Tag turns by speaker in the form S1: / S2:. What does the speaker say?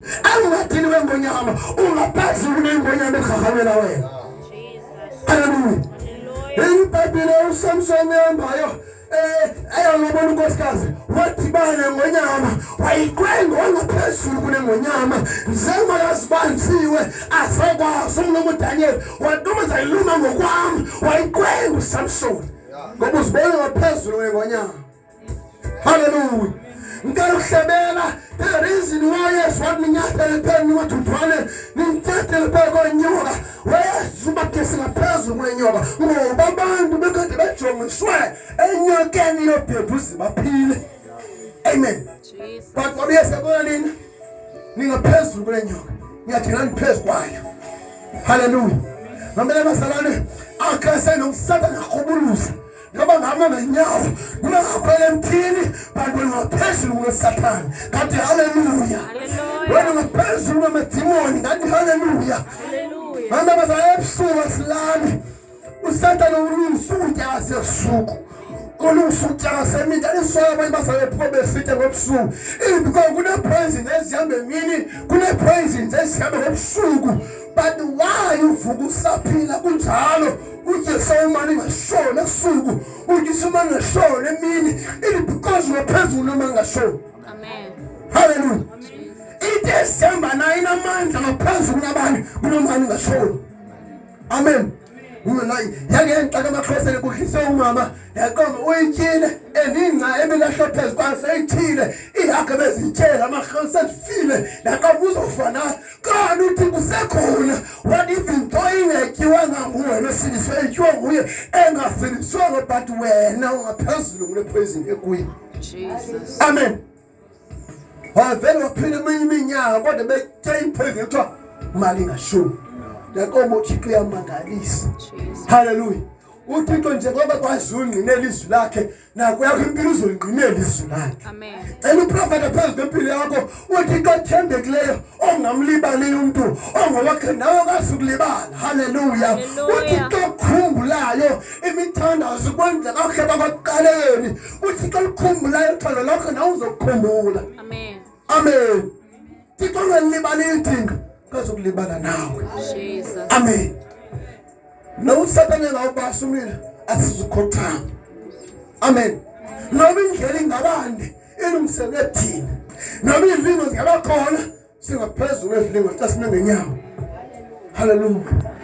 S1: angathini wengonyama ungaphezulu kunengonyama ekhahawela wena. Haleluya. Ibhayibheli uSamson ehambayo ayangabona unkosikazi wadibana ngonyama wayigwenga wangaphezulu kunengonyama njengoyazibanziwe asekwazi umlomo uDaniel wadomaza iluma ngokwami wayigwenga uSamson ngoba uzibona ngaphezulu kunengonyama. Haleluya. Ngicela ukuhlebela the reason why yes what minyathele phezulu mathudwane ninyathele phezulu konyoka wayezuma kesi ngaphezulu kunenyoka ngoba abantu bekade bejongiswe enyokeni yobhebhuzi baphile. Amen. But what yes abona nini ningaphezulu kunenyoka ngiyathela niphezulu kwayo. Haleluya. Ngamele basalane akase nomsatana khubuluza ngoba ngama ngenyawo noma ngakhwela emthini bantu ngaphezulu kwesathane kanti haleluya. Wena ngaphezulu kwamadimoni kanti haleluya. Mama bazayebusuku silani usathane ulungisutya wasesuku ulungisutya wasemini alisoya abantu bazayephobe besitya ngobusuku because kune-poison ezihamba emini kune-poison ezihamba ngobusuku. But why uvuka usaphila kunjalo utye sawumani ngashona esuku utye sumani ngashona emini it because uphezulu noma ngashona. Amen. Hallelujah. It esihamba nayo inamandla ngaphezulu kunabantu kunomani ngashona. Amen. Yakenxaka amaXhosa kukhise umama yaqoma uyityile eningca ebelahla phezulu kwaseyithile ihakhe bezitshela amaXhosa sifile nakabuza ufana kanti uthi kusekhona what even though ingekyiwanga nguwe nosiliswe etyiwa nguye engasiliswanga but wena ungaphezulu kunepoison ekuyo. Jesus. Amen. Wavele waphila eminye iminyaka kodwa bethe ipoison ethiwa mali ngashoni. Yakomo uThixo uyamangalisa. Hallelujah. uThixo njengoba kwazi ungqinela izwi lakhe nako yakho impilo uzongqinela izwi lakhe. Amen. Cela uprofeta phezulu kwempilo yakho uThixo othembekileyo ongamlibali umuntu ongowakhe nawe akasukulibala. Hallelujah. uThixo okhumbulayo imithandazo kwenzeka kahle kwakuqaleni uThixo okhumbulayo uthando lakho nawe uzokukhumbula. Amen. Amen. uThixo ongalibali idinga kazokulibala nawe. Jesus. Amen. No Satan ngawubasa umina asizukhothama. Amen. Noma indlela ingabande ilungiselethini. Noma izimo zingabakhona singaphezulu ezilimo xa sinengenyawo. Hallelujah.